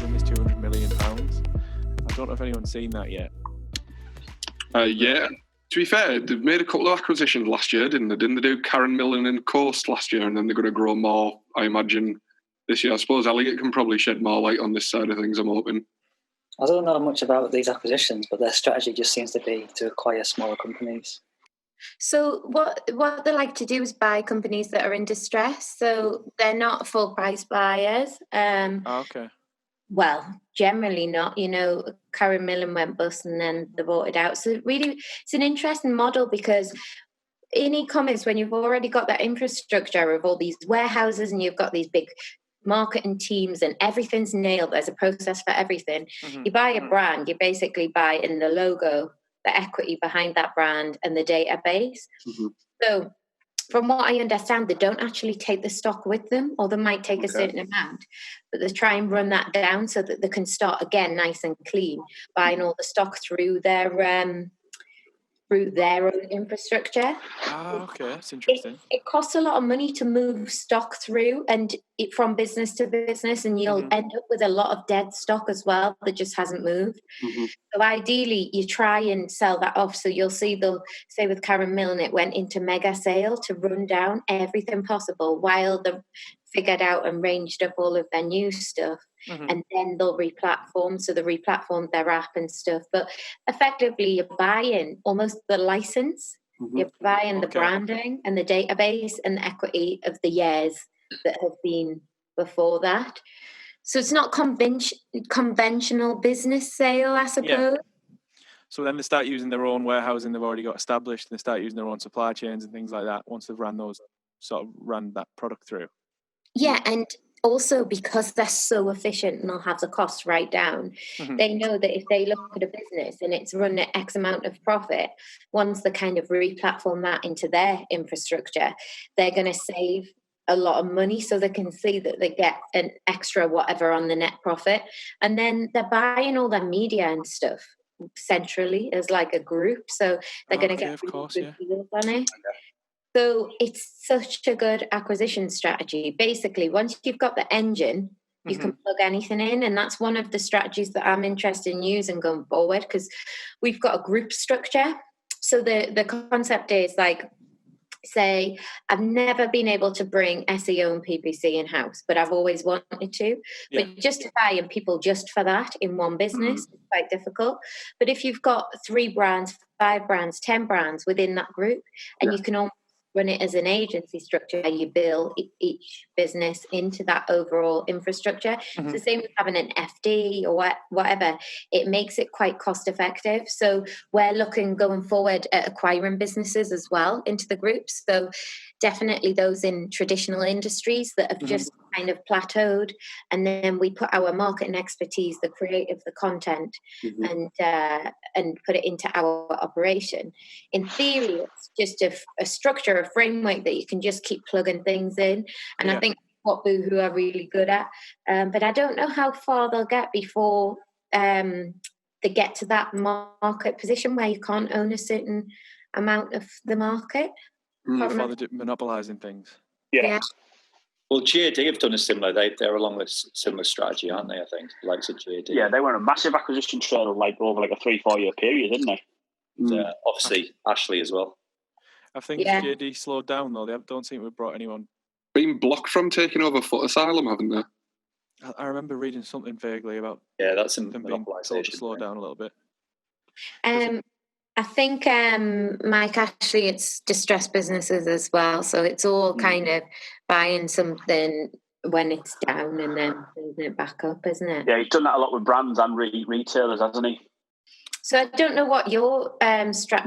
win this £200 million. I don't know if anyone's seen that yet. Yeah. To be fair, they've made a couple of acquisitions last year, didn't they? Didn't they do Karen Millen and Coast last year, and then they're going to grow more, I imagine, this year? I suppose Elliot can probably shed more light on this side of things, I'm hoping. I don't know much about these acquisitions, but their strategy just seems to be to acquire smaller companies. So what they like to do is buy companies that are in distress. So they're not full price buyers. Okay. Well, generally not. Karen Millen went bust and then they bought it out. So really, it's an interesting model because in e-commerce, when you've already got that infrastructure of all these warehouses and you've got these big marketing teams and everything's nailed, there's a process for everything. Mm-hmm. You buy a brand, you basically buy in the logo, the equity behind that brand and the database. Mm-hmm. So from what I understand, they don't actually take the stock with them, or they might take a certain amount, but they try and run that down so that they can start again nice and clean, buying all the stock through their own infrastructure. Okay, that's interesting. It costs a lot of money to move stock through and from business to business, and you'll end up with a lot of dead stock as well that just hasn't moved. Mm-hmm. So ideally, you try and sell that off. So you'll see they'll say with Karen Millen, it went into mega sale to run down everything possible while they figured out and ranged up all of their new stuff. Mm-hmm. And then they'll re-platform. So they re-platform their app and stuff. But effectively, you're buying almost the license. Mm-hmm. You're buying the branding and the database and the equity of the years that have been before that. So it's not conventional business sale, I suppose. Yeah. So then they start using their own warehousing they've already got established, and they start using their own supply chains and things like that once they've ran that product through. Yeah, and also because they're so efficient and they'll have the costs right down, they know that if they look at a business and it's run at X amount of profit, once they kind of re-platform that into their infrastructure, they're going to save a lot of money, so they can see that they get an extra whatever on the net profit. And then they're buying all their media and stuff centrally as like a group, so they're going to get deals on it. So it's such a good acquisition strategy. Basically, once you've got the engine, you can plug anything in. And that's one of the strategies that I'm interested in using going forward, because we've got a group structure. So the concept is like, say, I've never been able to bring SEO and PPC in-house, but I've always wanted to. Yeah. But justifying people just for that in one business is quite difficult. But if you've got 3 brands, 5 brands, 10 brands within that group, and you can almost run it as an agency structure where you build each business into that overall infrastructure. It's the same with having an FD or whatever. It makes it quite cost effective. So we're looking going forward at acquiring businesses as well into the group. So definitely those in traditional industries that have just kind of plateaued, and then we put our marketing expertise, the creative, the content, and put it into our operation. In theory, it's just a structure, a framework that you can just keep plugging things in, and I think what Boohoo are really good at. But I don't know how far they'll get before they get to that market position where you can't own a certain amount of the market. Before they're monopolising things. Yeah. Well, JD have done a similar. They're along this similar strategy, aren't they? I think, like JD. Yeah, they were a massive acquisition trail, over a 3-4 year period, didn't they? Yeah, obviously Ashley as well. I think JD slowed down though. They don't seem to have brought anyone. Been blocked from taking over Foot Asylum, haven't they? I remember reading something vaguely about. Yeah, that's a them being told to slow down a little bit. I think, Mike, actually, it's distressed businesses as well. So it's all kind of buying something when it's down and then building it back up, isn't it? Yeah, he's done that a lot with brands and retailers, hasn't he? So I don't know what your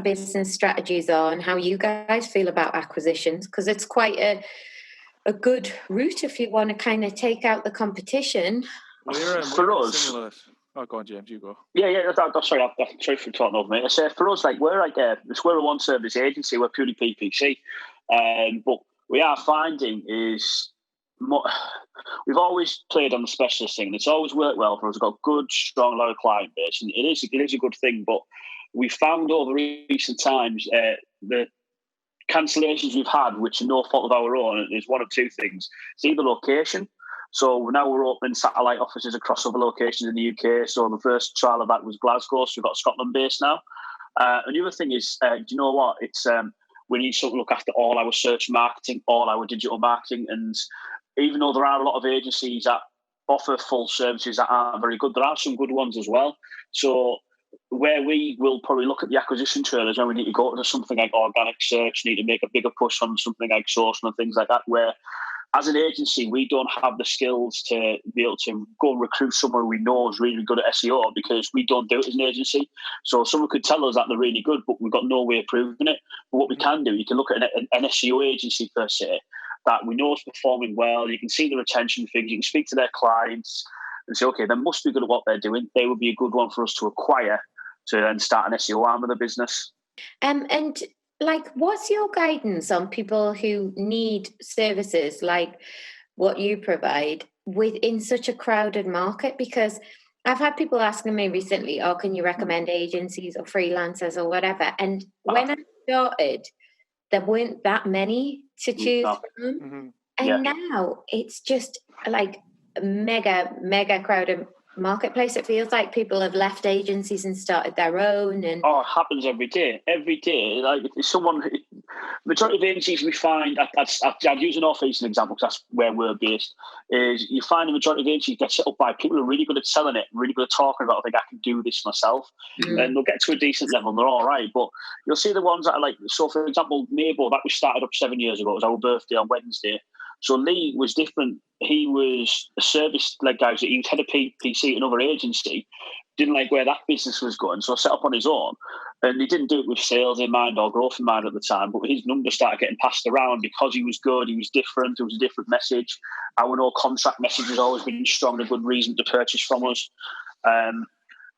business strategies are and how you guys feel about acquisitions, because it's quite a good route if you want to kind of take out the competition. For us... Similar. Oh, go on, James, you go. Yeah, sorry for talking over me. I say for us, we're a one-service agency, we're purely PPC. But we are finding is we've always played on the specialist thing, and it's always worked well for us. We've got good, strong, loyal client base, and it is a good thing. But we found over recent times the cancellations we've had, which are no fault of our own, is one of two things. It's either location, So now we're opening satellite offices across other locations in the UK. So the first trial of that was Glasgow. So we've got Scotland based now. And the other thing is, do you know what? It's we need to look after all our search marketing, all our digital marketing. And even though there are a lot of agencies that offer full services that aren't very good, there are some good ones as well. So where we will probably look at the acquisition trailers when we need to go to something like organic search, need to make a bigger push on something like sourcing and things like that, where as an agency, we don't have the skills to be able to go and recruit someone we know is really good at SEO because we don't do it as an agency. So someone could tell us that they're really good, but we've got no way of proving it. But what we can do, you can look at an SEO agency per se that we know is performing well. You can see the retention figures. You can speak to their clients and say, okay, they must be good at what they're doing. They would be a good one for us to acquire to then start an SEO arm of the business. And like, what's your guidance on people who need services like what you provide within such a crowded market? Because I've had people asking me recently, oh, can you recommend agencies or freelancers or whatever? And when I started, there weren't that many to choose from. Mm-hmm. And now it's just like a mega crowded marketplace. It feels like people have left agencies and started their own. And it happens every day. Like if someone, majority of agencies we find, I'd use an North East as an example because that's where we're based, is you find the majority of agencies get set up by people who are really good at selling it, really good at talking about, I think I can do this myself. And they'll get to a decent level and they're all right. But you'll see the ones that are like, so for example, Mabel, that we started up 7 years ago, it was our birthday on Wednesday. So Lee was different. He was a service-led guy. So he was head of PPC at another agency. Didn't like where that business was going, so set up on his own. And he didn't do it with sales in mind or growth in mind at the time. But his numbers started getting passed around because he was good. He was different. It was a different message. Our no contract message has always been strong, a good reason to purchase from us.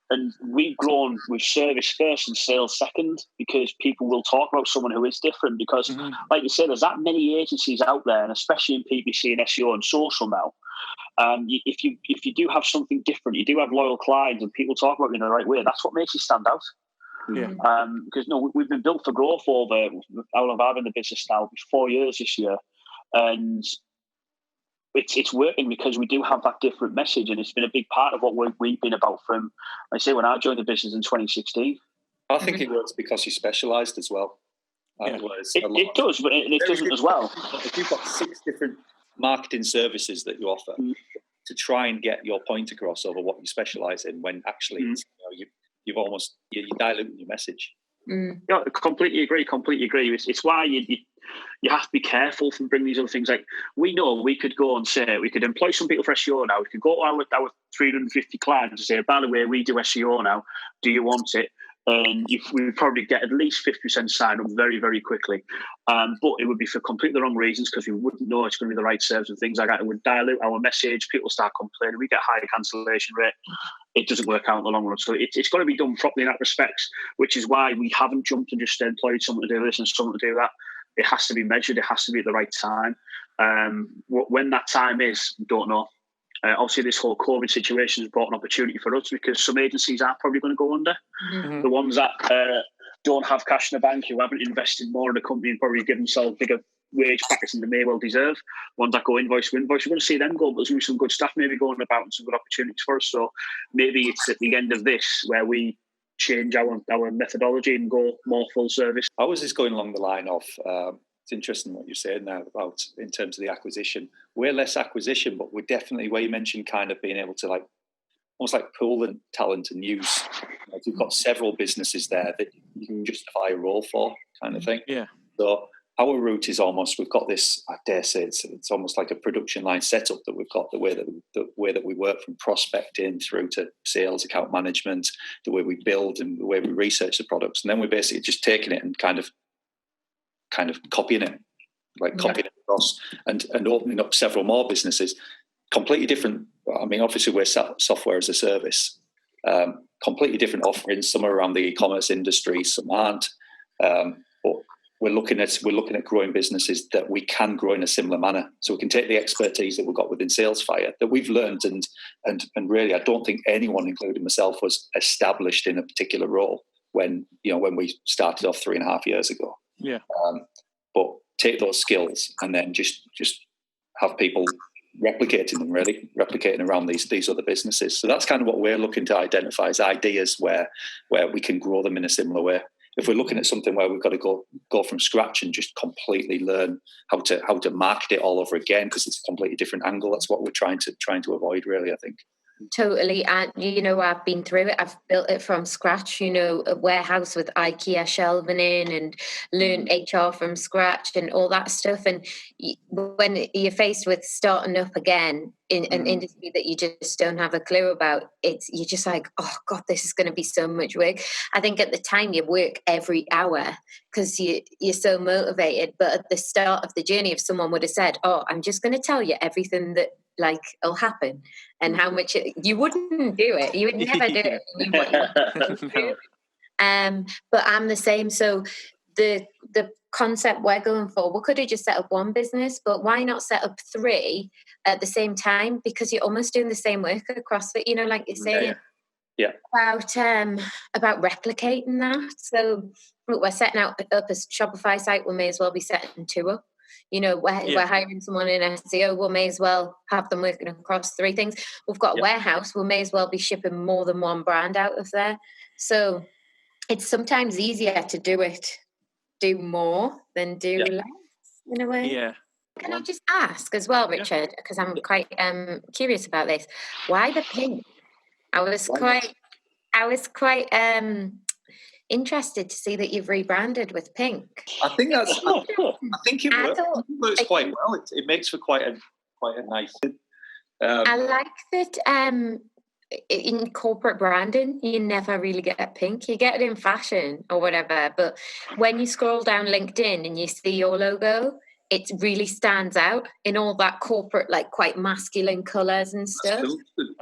And we've grown with service first and sales second because people will talk about someone who is different because, like you said, there's that many agencies out there, and especially in PPC and SEO and social now. If you do have something different, you do have loyal clients and people talk about you in the right way, that's what makes you stand out. Yeah. Because we've been built for growth over how long I've been in the business now, 4 years this year. And it's working because we do have that different message, and it's been a big part of what we've been about from, I say, when I joined the business in 2016. I think it works because you specialised as well. It does, but it doesn't as well. If you've got 6 different marketing services that you offer to try and get your point across over what you specialise in, when actually you're diluting your message. Yeah, completely agree. It's why you have to be careful from bringing these other things. Like, we know we could go and say, we could employ some people for SEO now. We could go to our 350 clients and say, by the way, we do SEO now. Do you want it? And we would probably get at least 50% sign up very, very quickly. But it would be for completely the wrong reasons because we wouldn't know it's going to be the right service and things like that. It would dilute our message. People start complaining. We get higher cancellation rate. It doesn't work out in the long run. So it's got to be done properly in that respect, which is why we haven't jumped and just employed someone to do this and someone to do that. It has to be measured. It has to be at the right time. When that time is, don't know. Obviously, this whole COVID situation has brought an opportunity for us because some agencies are probably going to go under. The ones that don't have cash in the bank, who haven't invested more in the company and probably give themselves bigger wage packets than they may well deserve. Ones that go invoice to invoice, you're going to see them go, but there's going to be some good stuff maybe going about and some good opportunities for us. So maybe it's at the end of this where we change our methodology and go more full service. I was just going along the line of, it's interesting what you're saying now about in terms of the acquisition. We're less acquisition, but we're definitely, where you mentioned kind of being able to like, almost like pool the talent and use, like you've got several businesses there that you can justify a role for kind of thing. Yeah. So our route is almost, we've got this, I dare say it's almost like a production line setup that we've got, the way that we work from prospecting through to sales, account management, the way we build and the way we research the products. And then we're basically just taking it and kind of copying it, like copying it across and opening up several more businesses. Completely different. I mean, obviously we're software as a service, completely different offerings. Some are around the e-commerce industry, some aren't. But we're looking at growing businesses that we can grow in a similar manner. So we can take the expertise that we've got within Salesfire that we've learned, and really, I don't think anyone, including myself, was established in a particular role when we started off 3.5 years ago. Yeah. But take those skills and then just have people replicating them, really replicating around these other businesses. So that's kind of what we're looking to identify as ideas where we can grow them in a similar way. If we're looking at something where we've got to go from scratch and just completely learn how to market it all over again, because it's a completely different angle, that's what we're trying to avoid, really, I think. Totally. And, I've been through it. I've built it from scratch, a warehouse with IKEA shelving in, and learned HR from scratch and all that stuff. And when you're faced with starting up again in an industry that you just don't have a clue about, you're just like, oh God, this is going to be so much work. I think at the time you work every hour because you're so motivated. But at the start of the journey, if someone would have said, oh, I'm just going to tell you everything that will happen and how much you wouldn't do it. You would never do it. But I'm the same. So the concept we're going for, we could have just set up one business, but why not set up 3 at the same time? Because you're almost doing the same work across it, like you're saying. Yeah. About replicating that. So we're setting up a Shopify site, we may as well be setting 2 up. We're hiring someone in SEO, we may as well have them working across 3 things. We've got a warehouse, we may as well be shipping more than one brand out of there. So it's sometimes easier to do more than do less, in a way. Yeah. Can I just ask as well, Richard, because I'm quite curious about this. Why the pink? I was quite interested to see that you've rebranded with pink. I think it works quite well. It makes for quite a nice. I like that. In corporate branding, you never really get pink. You get it in fashion or whatever, but when you scroll down LinkedIn and you see your logo, it really stands out in all that corporate, quite masculine colours and stuff.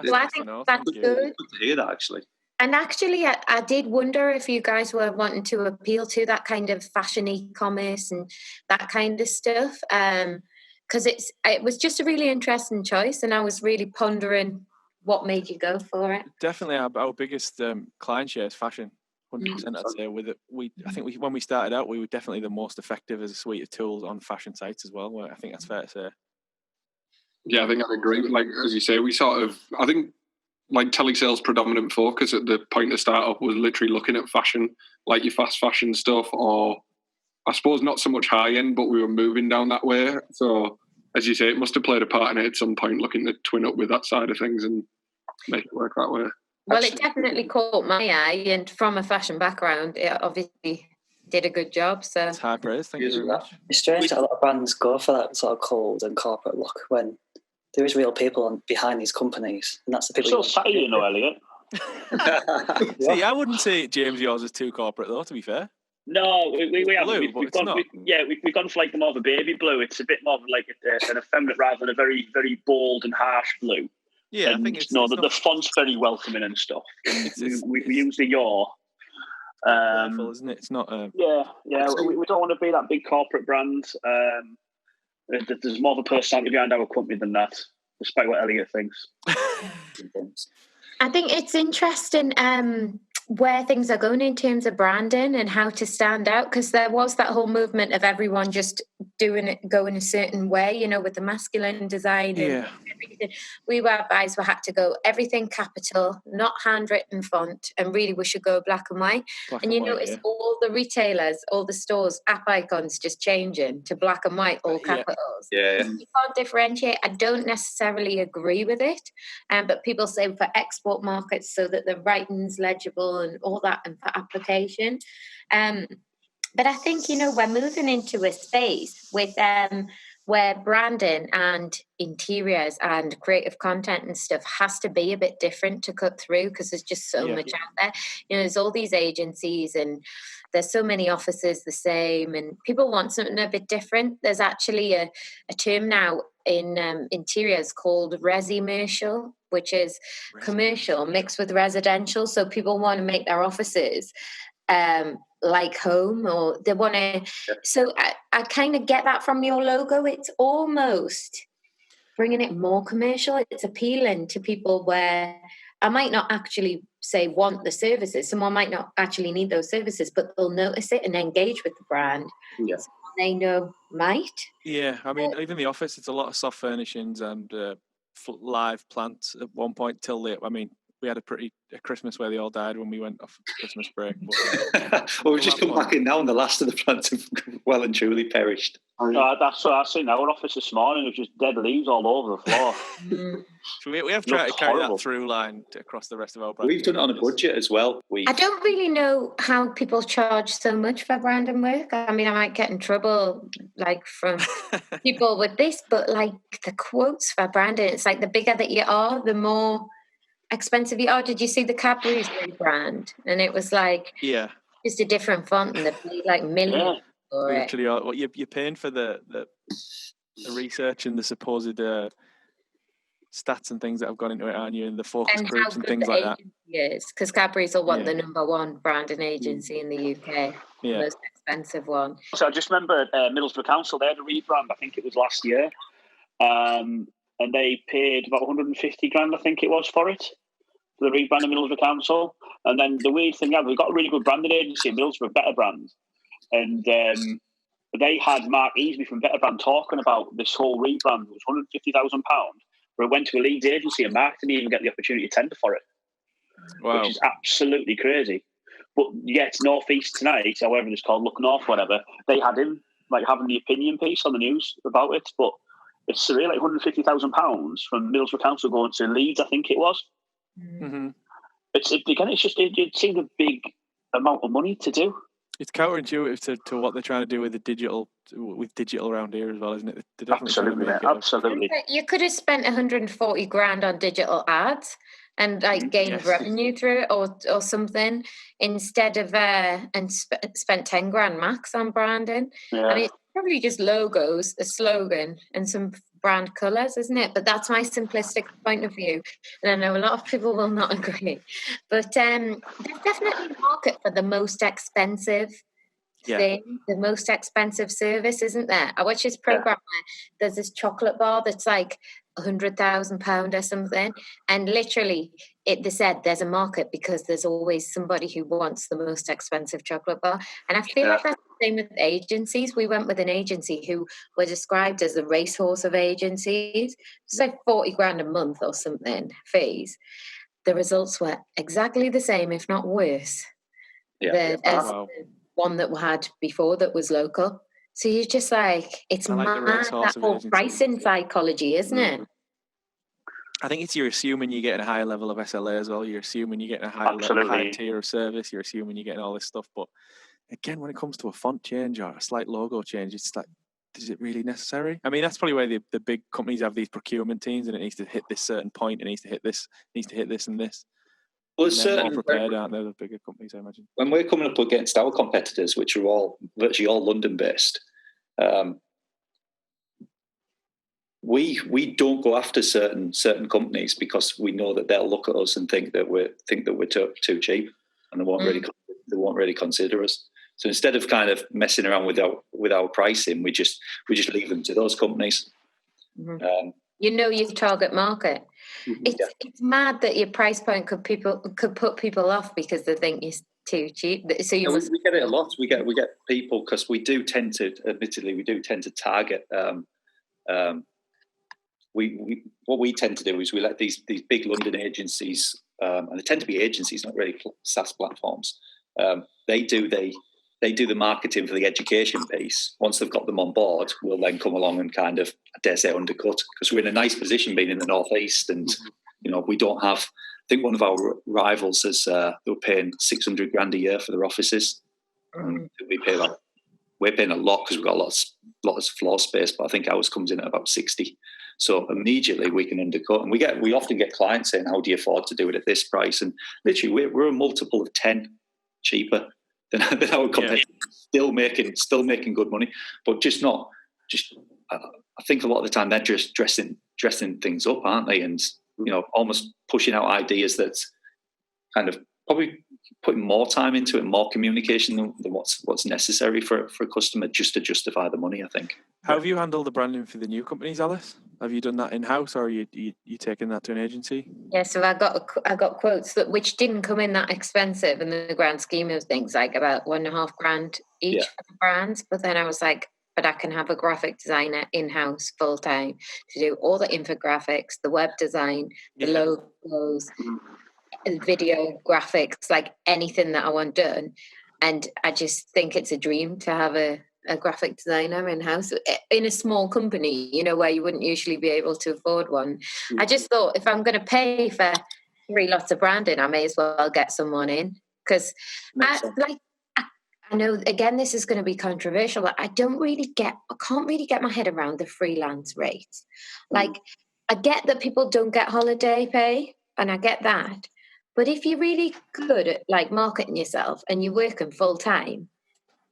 So I think that's good. Good to hear that, actually. And actually, I did wonder if you guys were wanting to appeal to that kind of fashion e-commerce and that kind of stuff, because it was just a really interesting choice, and I was really pondering what made you go for it. Definitely, our biggest client share is fashion. 100%, I'd say. I think when we started out, we were definitely the most effective as a suite of tools on fashion sites as well. I think that's fair to say. Yeah, I think I'd agree. As you say, I think telesales' predominant focus at the point of startup was literally looking at fashion, like your fast fashion stuff, or I suppose not so much high end, but we were moving down that way. So, as you say, it must have played a part in it at some point, looking to twin up with that side of things and make it work that way. Well, it definitely caught my eye, and from a fashion background, it obviously did a good job. So it's high praise. Thank you very much. It's strange that a lot of brands go for that sort of cold and corporate look when there is real people behind these companies, and that's the people. It's so you know, Elliot. See, I wouldn't say, James, yours is too corporate though. To be fair. No, we haven't. We've gone for more of a baby blue. It's a bit more of an effeminate rather than a very, very bold and harsh blue. Yeah, and I think the font's very welcoming and stuff. We use the yaw. Playful, isn't it? It's not. We don't want to be that big corporate brand. There's more of a personality behind our company than that, despite what Elliot thinks. I think it's interesting where things are going in terms of branding and how to stand out, because there was that whole movement of everyone just going a certain way, with the masculine design and everything. We had to go everything capital, not handwritten font, and really we should go black and white. Notice all the retailers, all the stores, app icons just changing to black and white, all capitals. Yeah. You can't differentiate. I don't necessarily agree with it, but people say for export markets so that the writing's legible and all that, and for application. But I think, we're moving into a space with where branding and interiors and creative content and stuff has to be a bit different to cut through, because there's just so much out there. There's all these agencies and there's so many offices the same, and people want something a bit different. There's actually a term now in interiors called resi-mercial, which is commercial mixed with residential. So people want to make their offices like home, or they want to. So I kind of get that from your logo. It's almost bringing it more commercial. It's appealing to people where I might not actually say want the services. Someone might not actually need those services, but they'll notice it and engage with the brand. Yeah. So they know might. Yeah, I mean, even the office, it's a lot of soft furnishings and live plants at one point till late. I mean, we had a Christmas where they all died when we went off Christmas break. But, well, we've just come back in now, and the last of the plants have well and truly perished. That's what I seen in our office this morning. It was just dead leaves all over the floor. So we have tried to carry that through line across the rest of our brand. We've done it on a budget as well. I don't really know how people charge so much for branding work. I mean, I might get in trouble like from people with this, but like the quotes for branding, it's like the bigger that you are, the more expensive you are. Did you see the Cadbury's brand? And it was like just a different font, and they paid like millions for it. Literally, you're paying for the research and the supposed stats and things that have gone into it, aren't you? And the focus groups and things like that. Yes, because Cadbury's will want the number one branding agency in the UK, the most expensive one. So I just remember Middlesbrough Council, they had a rebrand, I think it was last year, and they paid about 150 grand, I think it was, for it, for the rebrand of Middlesbrough Council. And then the weird thing, we've got a really good branding agency in Middlesbrough, Better Brand, and they had Mark Easby from Better Brand talking about this whole rebrand. It was £150,000. Where it went to a leads agency and Mark didn't even get the opportunity to tender for it. Wow. Which is absolutely crazy. But yet North East Tonight, however it's called, Look North, whatever, they had him like having the opinion piece on the news about it. But it's surreal, like £150,000 from Middlesbrough Council going to Leeds, I think it was. Mm-hmm. It seemed a big amount of money to do. It's counterintuitive to what they're trying to do with the digital around here as well, isn't it? Absolutely. You could have spent 140 grand on digital ads and like gained revenue through it or something instead of spent 10 grand max on branding. Yeah. I mean, it's probably just logos, a slogan, and some brand colours, isn't it? But that's my simplistic point of view, and I know a lot of people will not agree. But there's definitely a market for the most expensive thing, the most expensive service, isn't there? I watch this program where there's this chocolate bar that's like £100,000 or something, and literally they said there's a market because there's always somebody who wants the most expensive chocolate bar. And I feel like that's the same with agencies. We went with an agency who were described as the racehorse of agencies. It's like 40 grand a month or something fees. The results were exactly the same, if not worse, as the one that we had before that was local. So you're just like, it's mad, that whole pricing psychology, isn't it? I think it's you're assuming you're getting a higher level of SLA as well. You're assuming you're getting a higher tier of service. You're assuming you're getting all this stuff. But again, when it comes to a font change or a slight logo change, it's like, is it really necessary? I mean, that's probably where the big companies have these procurement teams, and it needs to hit this certain point. It needs to hit this. It needs to hit this and this. Well, they're more prepared, aren't they, the bigger companies, I imagine? When we're coming up against our competitors, which are virtually all London-based, we don't go after certain companies because we know that they'll look at us and think that we're too cheap, and they won't really consider us. So instead of kind of messing around with our pricing, we just leave them to those companies. Mm-hmm. Your target market. It's mad that your price point could put people off because they think you're too cheap. So we get it a lot. We get people because we do tend to target. What we tend to do is we let these big London agencies, and they tend to be agencies, not really SaaS platforms. They do the marketing for the education piece. Once they've got them on board, we'll then come along and kind of, I dare say, undercut, because we're in a nice position being in the Northeast, and we don't have. I think one of our rivals is they were paying 600 grand a year for their offices. And we're paying a lot because we've got a lot of floor space, but I think ours comes in at about 60. So immediately we can undercut, and we often get clients saying, "How do you afford to do it at this price?" And literally, we're a multiple of 10 cheaper than our competitors, still making good money, but I think a lot of the time they're just dressing things up, aren't they? And almost pushing out ideas that's kind of probably putting more time into it, more communication than what's necessary for a customer just to justify the money, I think. How have you handled the branding for the new companies, Alice? Have you done that in-house, or are you taking that to an agency? Yeah, so I got quotes which didn't come in that expensive in the grand scheme of things, like about 1.5 grand each for the brands. But then I was like, but I can have a graphic designer in-house full-time to do all the infographics, the web design, the logos, video graphics, like anything that I want done. And I just think it's a dream to have a graphic designer in-house in a small company, you know, where you wouldn't usually be able to afford one. I just thought, if I'm going to pay for 3 lots of branding, I may as well get someone in, because I know, again, this is going to be controversial, but I can't really get my head around the freelance rate. Like, I get that people don't get holiday pay, and I get that. But if you're really good at like marketing yourself and you're working full time,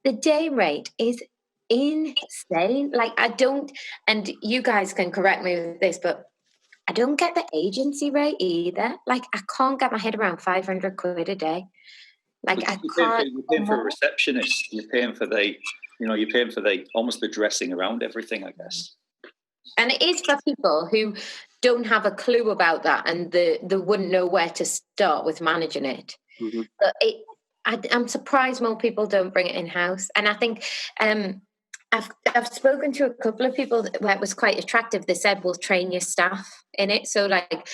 the day rate is insane. Like, I don't, and you guys can correct me with this, but I don't get the agency rate either. Like, I can't get my head around 500 quid a day. Like, I can't. You're paying for a receptionist. You're paying for almost the dressing around everything, I guess. And it is for people who don't have a clue about that, and they wouldn't know where to start with managing it. Mm-hmm. But I'm surprised more people don't bring it in-house. And I think I've spoken to a couple of people where it was quite attractive. They said, we'll train your staff in it. So like,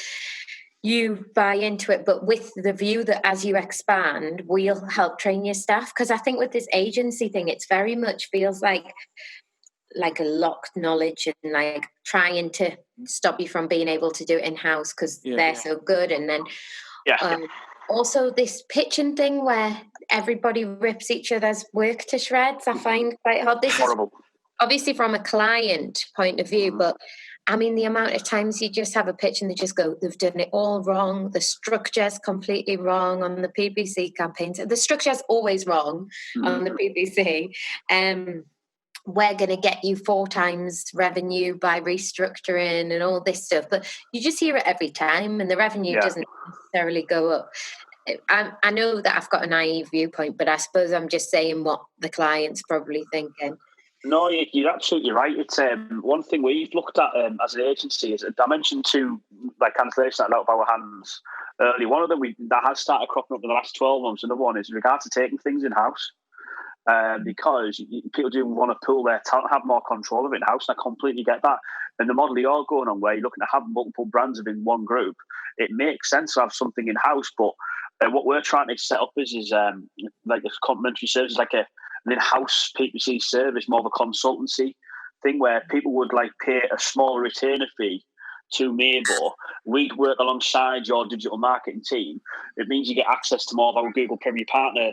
you buy into it, but with the view that as you expand, we'll help train your staff. Because I think with this agency thing, it's very much feels like a locked knowledge, and like trying to stop you from being able to do it in-house because they're so good. And then also this pitching thing where everybody rips each other's work to shreds, I find quite hard. This horrible. Is obviously from a client point of view, but I mean, the amount of times you just have a pitch and they just go, they've done it all wrong. The structure's completely wrong on the PPC campaigns. The structure's always wrong on the PPC. We're going to get you 4 times revenue by restructuring and all this stuff. But you just hear it every time, and the revenue doesn't necessarily go up. I know that I've got a naive viewpoint, but I suppose I'm just saying what the client's probably thinking. No, you're absolutely right. It's one thing we've looked at as an agency is I mentioned 2 like cancellations that are out of our hands early. One of them that has started cropping up in the last 12 months. Another one is in regard to taking things in house, because people do want to pull their talent, have more control of it in house. And I completely get that. And the model you're going on, where you're looking to have multiple brands within one group, it makes sense to have something in house. But what we're trying to set up is like a complementary service, like an in-house PPC service, more of a consultancy thing where people would like pay a small retainer fee to Mabo. We'd work alongside your digital marketing team. It means you get access to more of our Google Premier Partner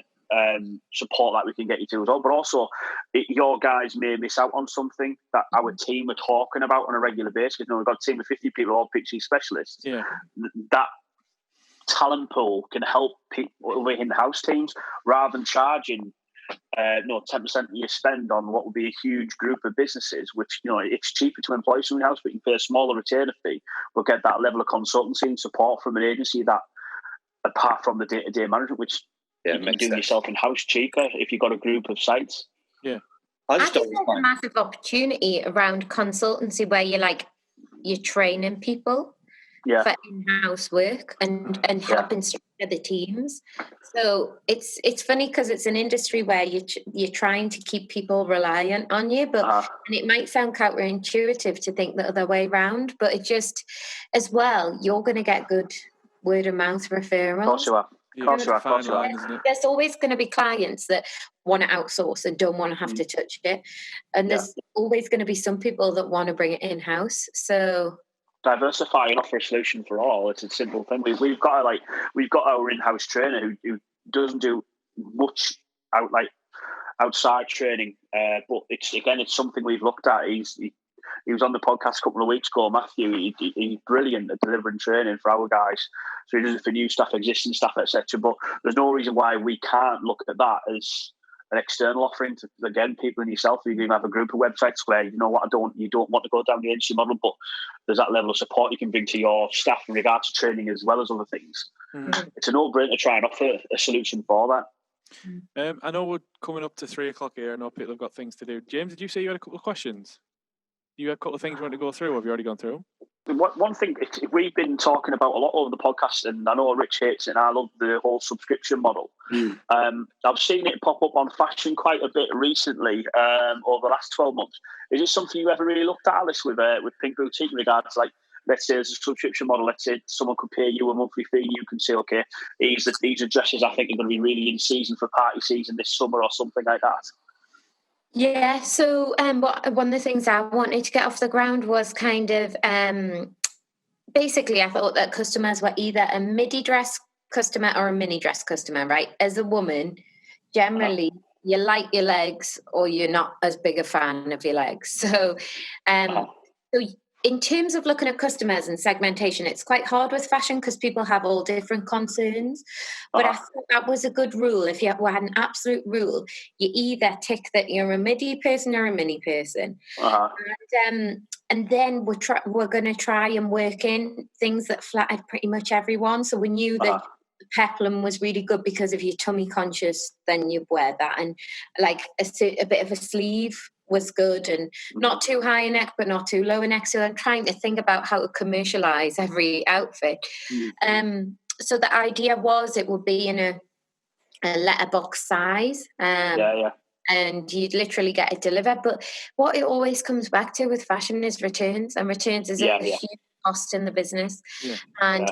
support that we can get you to as well. But also, your guys may miss out on something that our team are talking about on a regular basis. You know, we've got a team of 50 people, all PPC specialists. Yeah. That talent pool can help people in-house teams rather than charging 10% of your spend on what would be a huge group of businesses, which, you know, it's cheaper to employ someone else, but you pay a smaller retainer fee, but get that level of consultancy and support from an agency that, apart from the day-to-day management, which you can do yourself in-house cheaper if you've got a group of sites. Yeah. I think there's a massive opportunity around consultancy where you're training people for in-house work and helping structure the teams. So it's funny because it's an industry where you're trying to keep people reliant on you, but and it might sound counterintuitive to think the other way around, but it just, as well, you're going to get good word of mouth referrals. Of course you are. There's always going to be clients that want to outsource and don't want to have to touch it, and there's always going to be some people that want to bring it in-house. So diversify and offer a solution for all. It's a simple thing. We've got our in-house trainer who doesn't do much outside training, but it's something we've looked at. He was on the podcast a couple of weeks ago, Matthew. He's brilliant at delivering training for our guys. So he does it for new staff, existing staff, etc. But there's no reason why we can't look at that as an external offering to, again, people and yourself. You can have a group of websites where, you know what, you don't want to go down the agency model, but there's that level of support you can bring to your staff in regards to training as well as other things. Mm-hmm. It's a no-brainer to try and offer a solution for that. I know we're coming up to 3:00 here. I know people have got things to do. James, did you say you had a couple of questions? You had a couple of things you want to go through, or have you already gone through? One thing we've been talking about a lot over the podcast, and I know Rich hates it, and I love the whole subscription model. I've seen it pop up on fashion quite a bit recently over the last 12 months. Is it something you ever really looked at, Alice, with Pink Boutique in regards to, like, let's say there's a subscription model, let's say someone could pay you a monthly fee, you can say, okay, these are dresses I think are going to be really in season for party season this summer or something like that? Yeah, so one of the things I wanted to get off the ground was kind of basically I thought that customers were either a midi dress customer or a mini dress customer, right? As a woman, generally you like your legs or you're not as big a fan of your legs. So, so in terms of looking at customers and segmentation, it's quite hard with fashion because people have all different concerns. But I thought that was a good rule. If you had an absolute rule, you either tick that you're a midi person or a mini person. And then we're going to try and work in things that flattered pretty much everyone. So we knew that peplum was really good because if you're tummy conscious, then you wear that. And like a bit of a sleeve was good, and not too high a neck but not too low a neck. So I'm trying to think about how to commercialize every outfit. So the idea was it would be in a letterbox size, and you'd literally get it delivered. But what it always comes back to with fashion is returns, and returns is a huge cost in the business. And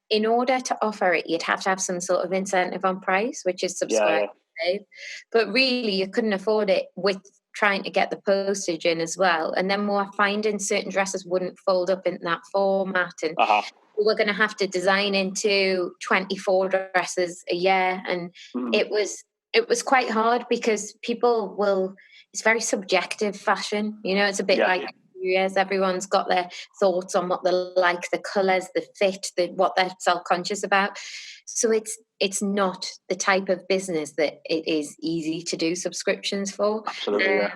in order to offer it, you'd have to have some sort of incentive on price, which is subscribe. But really you couldn't afford it with trying to get the postage in as well. And then we're finding certain dresses wouldn't fold up in that format, and we're going to have to design into 24 dresses a year. And it was quite hard because it's very subjective fashion, it's a bit like years. Everyone's got their thoughts on what they like, the colours, the fit, what they're self-conscious about. So it's not the type of business that it is easy to do subscriptions for. Absolutely,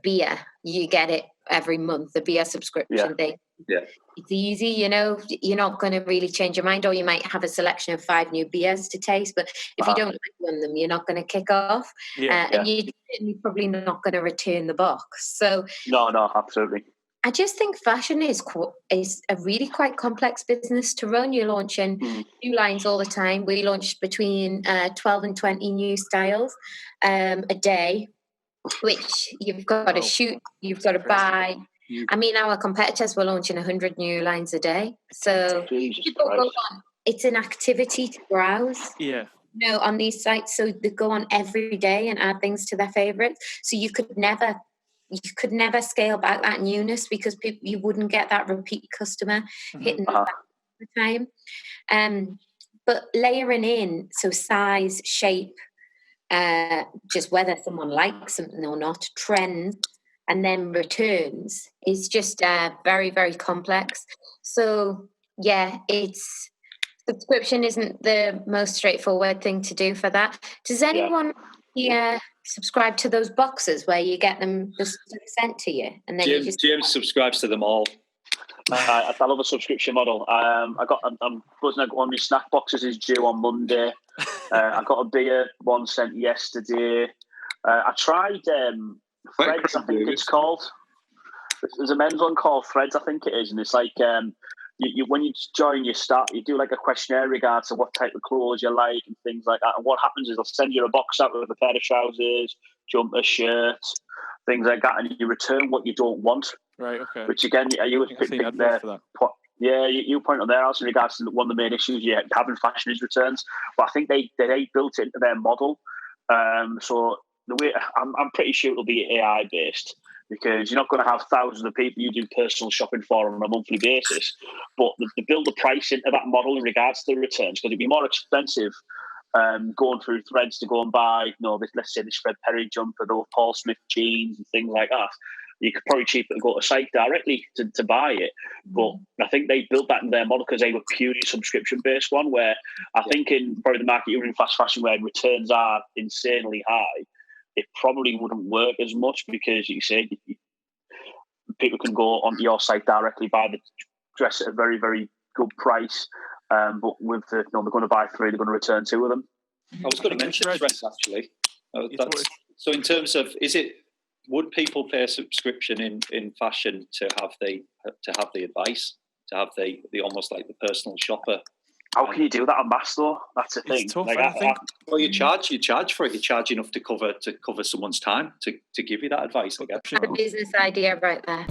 beer, you get it every month, the beer subscription thing. It's easy, you're not going to really change your mind, or you might have a selection of 5 new beers to taste, but if you don't like one of them, you're not going to kick off. And you're probably not going to return the box. So no, absolutely. I just think fashion is a really quite complex business to run. You're launching new lines all the time. We launched between 12 and 20 new styles a day, which you've got to shoot, you've got to buy. I mean, our competitors were launching 100 new lines a day. So people go on. It's an activity to browse. On these sites. So they go on every day and add things to their favourites. So you could never scale back that newness because you wouldn't get that repeat customer hitting the back all the time. But layering in, so size, shape, just whether someone likes something or not, trends, and then returns is just very, very complex. So, subscription isn't the most straightforward thing to do for that. Does anyone here subscribe to those boxes where you get them just sent to you? And then James subscribes to them all. I love a subscription model. I'm buzzing out one of my snack boxes is due on Monday. I got a beer one sent yesterday. I tried Threads, I think it's called. There's a men's one called Threads, I think it is, and it's like you when you join your start, you do like a questionnaire regards to what type of clothes you like and things like that. And what happens is they'll send you a box out with a pair of trousers, jumper, shirts, things like that, and you return what you don't want. Right. Okay. Which again, you point on there also in regards to one of the main issues you have in fashion is returns. But I think they built it into their model. So the way I'm pretty sure it'll be AI based, because you're not going to have thousands of people you do personal shopping for on a monthly basis. But they build the price into that model in regards to the returns, because it'd be more expensive going through Threads to go and buy, let's say this Fred Perry jumper, those Paul Smith jeans and things like that. You could probably cheaper to go to site directly to buy it. But I think they built that in their model because they were purely subscription-based one, where I think in probably the market you're in fast fashion where returns are insanely high, it probably wouldn't work as much because you say people can go onto your site directly, buy the dress at a very, very good price. But with they're going to buy 3, they're going to return 2 of them. I was going to mention dress actually. So in terms of, would people pay a subscription in fashion to have the advice? to have the almost like the personal shopper. How can you do that on mass though? That's the thing. It's tough. Like, I think. Well, you charge for it. You charge enough to cover someone's time to give you that advice. I guess. The business idea right there.